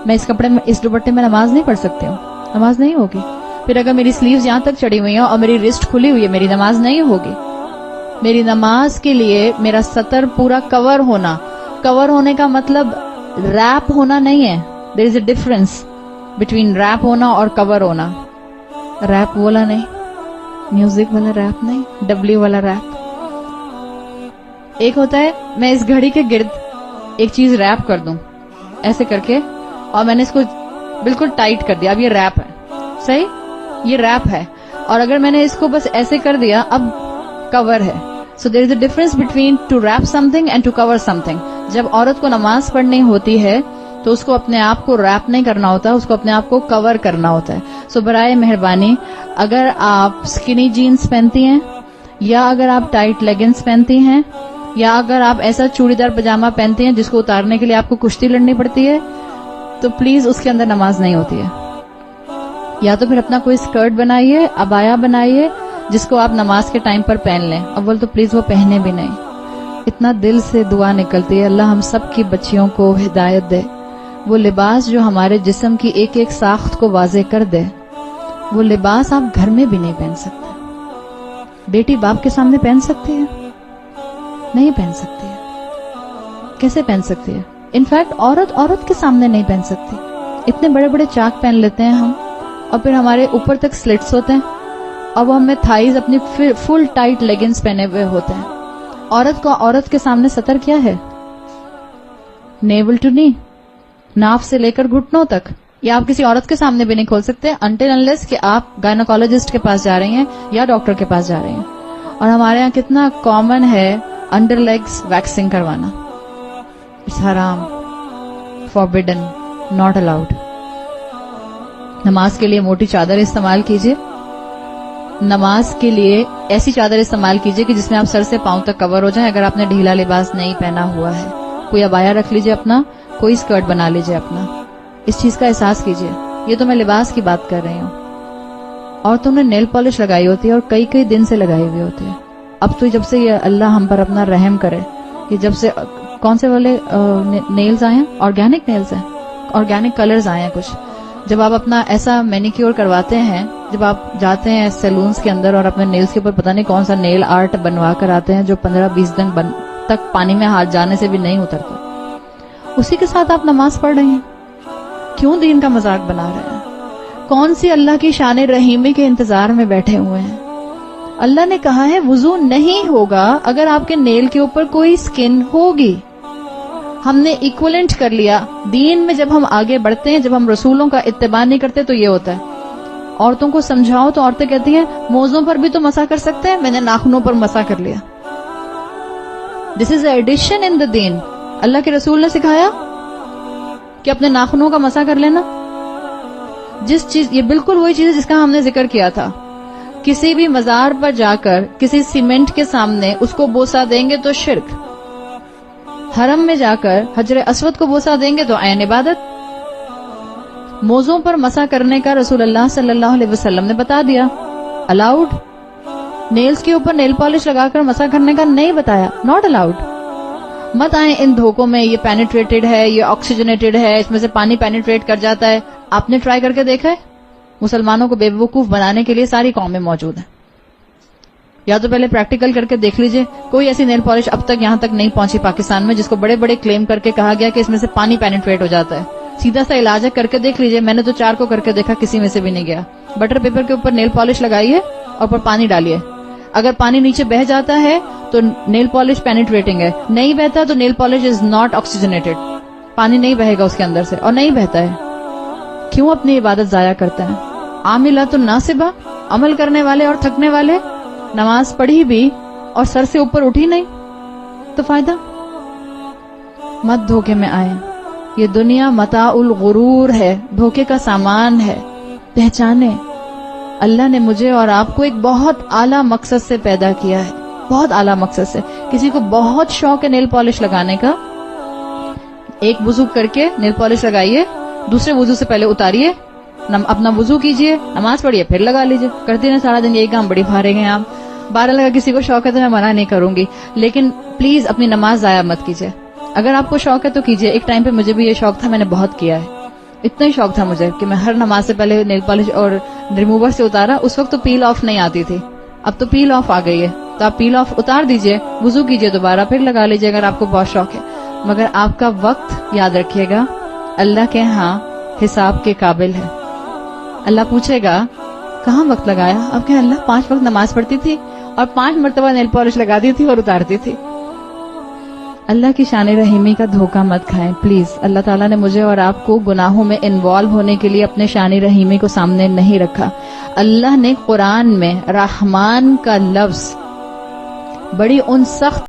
میں اس کپڑے میں اس دوپٹے میں نماز نہیں پڑھ سکتی ہوں, نماز نہیں ہوگی. پھر اگر میری سلیوز یہاں تک چڑھی ہوئی ہیں اور میری رسٹ کھلی ہوئی ہے, میری نماز نہیں ہوگی. میری نماز کے لیے میرا سطر پورا کور ہونا, کور ہونے کا مطلب ریپ ہونا نہیں ہے. دیر is a difference between rape ہونا اور کور ہونا. ریپ والا نہیں, میوزک والا ریپ نہیں, ڈبلیو والا ریپ. ایک ہوتا ہے میں اس گھڑی کے گرد ایک چیز ریپ کر دوں ایسے کر کے, اور میں نے اس کو بالکل ٹائٹ کر دیا, اب یہ ریپ ہے, صحیح, یہ ریپ ہے. اور اگر میں نے اس کو بس ایسے کر دیا, اب کور ہے. So there is a difference between to rape something and to cover something. جب عورت کو نماز پڑھنی ہوتی ہے تو اس کو اپنے آپ کو ریپ نہیں کرنا ہوتا, اس کو اپنے آپ کو کور کرنا ہوتا ہے. سو برائے مہربانی اگر آپ سکنی جینز پہنتی ہیں, یا اگر آپ ٹائٹ لیگنز پہنتی ہیں, یا اگر آپ ایسا چوڑی دار پجامہ پہنتی ہیں جس کو اتارنے کے لیے آپ کو کشتی لڑنی پڑتی ہے, تو پلیز اس کے اندر نماز نہیں ہوتی ہے. یا تو پھر اپنا کوئی اسکرٹ بنائیے, عبایا بنائیے, جس کو آپ نماز کے ٹائم پر پہن لیں. اول تو پلیز وہ پہنے بھی نہیں. اتنا دل سے دعا نکلتی ہے, اللہ ہم سب کی بچیوں کو ہدایت دے. وہ لباس جو ہمارے جسم کی ایک ایک ساخت کو واضح کر دے, وہ لباس آپ گھر میں بھی نہیں پہن سکتے. بیٹی باپ کے سامنے پہن سکتی ہے؟ نہیں پہن سکتی ہے. کیسے پہن سکتی ہے؟ انفیکٹ عورت کے سامنے نہیں پہن سکتی. اتنے بڑے بڑے چاک پہن لیتے ہیں ہم, اور پھر ہمارے اوپر تک سلٹس ہوتے ہیں, اور وہ ہمیں تھائیز اپنی فل ٹائٹ لیگنز پہنے ہوئے ہوتے ہیں. عورت کے سامنے سطر کیا ہے؟ نیول ٹو نی, ناف سے لے کر گھٹنوں تک. یا آپ کسی عورت کے سامنے بھی نہیں کھول سکتے انٹل انلیس کہ آپ گائنوکالوجسٹ کے پاس جا رہی ہیں یا ڈاکٹر کے پاس جا رہی ہیں. اور ہمارے یہاں کتنا کامن ہے انڈر لیگز ویکسنگ کروانا. اٹس حرام, فوربڈن, ناٹ الاؤڈ. نماز کے لیے موٹی چادر استعمال کیجیے. نماز کے لیے ایسی چادر استعمال کیجیے کہ جس میں آپ سر سے پاؤں تک کور ہو جائیں. اگر آپ نے ڈھیلا لباس نہیں پہنا ہوا ہے, کوئی عبایا رکھ لیجیے اپنا, کوئی اسکرٹ بنا لیجیے اپنا. اس چیز کا احساس کیجیے. یہ تو میں لباس کی بات کر رہی ہوں. اور تم نے نیل پالش لگائی ہوتی ہے, اور کئی کئی دن سے لگائی ہوئی ہوتی ہے. اب تو جب سے یہ اللہ ہم پر اپنا رحم کرے, کہ جب سے کون سے والے نیلز آئے ہیں, آرگینک نیلز ہیں, آرگینک کلرز آئے ہیں کچھ. جب آپ اپنا ایسا مینیکیور کرواتے ہیں, جب آپ جاتے ہیں سیلونز کے اندر اور اپنے نیلز کے اوپر پتہ نہیں کون سا نیل آرٹ بنوا کر آتے ہیں جو 15-20 دن تک پانی میں ہاتھ جانے سے بھی نہیں اترتا, اسی کے ساتھ آپ نماز پڑھ رہے ہیں. کیوں دین کا مذاق بنا رہے ہیں؟ کون سی اللہ کی شان رحیمی کے انتظار میں بیٹھے ہوئے ہیں؟ اللہ نے کہا ہے وضو نہیں ہوگا اگر آپ کے نیل کے اوپر کوئی سکن ہوگی. ہم نے ایکولنٹ کر لیا. دین میں جب ہم آگے بڑھتے ہیں, جب ہم رسولوں کا اتباع نہیں کرتے تو یہ ہوتا ہے. عورتوں کو سمجھاؤ تو عورتیں کہتی ہیں موزوں پر بھی تو مسح کر سکتے ہیں, میں نے ناخنوں پر مسح کر لیا. دس از اے ایڈیشن ان دا دین. اللہ کے رسول نے سکھایا کہ اپنے ناخنوں کا مسح کر لینا. جس چیز, یہ بالکل وہی چیز ہے جس کا ہم نے ذکر کیا تھا. کسی بھی مزار پر جا کر کسی سیمنٹ کے سامنے اس کو بوسہ دیں گے تو شرک. حرم میں جا کر حجر اسود کو بوسہ دیں گے تو عین عبادت. موزوں پر مسح کرنے کا رسول اللہ صلی اللہ علیہ وسلم نے بتا دیا, الاؤڈ. نیلز کے اوپر نیل پالش لگا کر مسح کرنے کا نہیں بتایا, ناٹ الاؤڈ. مت آئیں ان دھوکوں میں, یہ پینیٹریٹڈ ہے, یہ آکسیجنیٹڈ ہے, اس میں سے پانی پینیٹریٹ کر جاتا ہے. آپ نے ٹرائی کر کے دیکھا ہے؟ مسلمانوں کو بے وقوف بنانے کے لیے ساری قومیں موجود ہیں. یا تو پہلے پریکٹیکل کر کے دیکھ لیجئے. کوئی ایسی نیل پالش اب تک یہاں تک نہیں پہنچی پاکستان میں جس کو بڑے بڑے کلیم کر کے کہا گیا کہ اس میں سے پانی پینیٹریٹ ہو جاتا ہے. سیدھا سا علاج ہے, کر کے دیکھ لیجئے. میں نے تو 4 کو کر کے دیکھا, کسی میں سے بھی نہیں گیا. بٹر پیپر کے اوپر نیل پالش لگائیے اور اوپر پانی ڈالیے. اگر پانی نیچے بہ جاتا ہے تو نیل پالش پینیٹریٹنگ ہے, نہیں بہتا تو nail polish is not oxygenated. پانی نہیں بہے گا اس کے اندر سے, اور نہیں بہتا ہے. کیوں اپنی عبادت ضائع کرتے ہیں؟ عاملات الناصبہ, عمل کرنے والے اور تھکنے والے. نماز پڑھی بھی اور سر سے اوپر اٹھی نہیں تو فائدہ. مت دھوکے میں آئے. یہ دنیا متاع الغرور ہے, دھوکے کا سامان ہے. پہچانے اللہ نے مجھے اور آپ کو ایک بہت اعلیٰ مقصد سے پیدا کیا ہے, بہت اعلیٰ مقصد سے. کسی کو بہت شوق ہے نیل پالش لگانے کا, ایک وضو کر کے نیل پالش لگائیے, دوسرے وضو سے پہلے اتاریے, اپنا وضو کیجئے, نماز پڑھیے, پھر لگا لیجئے. کرتے ہیں سارا دن یہی کام, بڑی بھارے گئے آپ. 12 لگا کسی کو شوق ہے تو میں منع نہیں کروں گی, لیکن پلیز اپنی نماز ضائع مت کیجئے. اگر آپ کو شوق ہے تو کیجئے. ایک ٹائم پہ مجھے بھی یہ شوق تھا, میں نے بہت کیا ہے. اتنا ہی شوق تھا مجھے کہ میں ہر نماز سے پہلے نیل پالش اور ریموور سے اتارا. اس وقت تو پیل آف نہیں آتی تھی, اب تو پیل آف آ گئی ہے, تو آپ پیل آف اتار دیجئے, وضو کیجئے, دوبارہ پھر لگا لیجئے اگر آپ کو بہت شوق ہے. مگر آپ کا وقت یاد رکھیے گا اللہ کے ہاں حساب کے قابل ہے. اللہ پوچھے گا کہاں وقت لگایا؟ اب کہ اللہ 5 وقت نماز پڑھتی تھی اور 5 مرتبہ نیل پالش لگاتی تھی اور اتارتی تھی. اللہ کی شان رحیمی کا دھوکہ مت کھائیں پلیز. اللہ تعالیٰ نے مجھے اور آپ کو گناہوں میں انوالو ہونے کے لیے اپنے شان رحیمی کو سامنے نہیں رکھا. اللہ نے قرآن میں رحمان کا لفظ بڑی ان سخت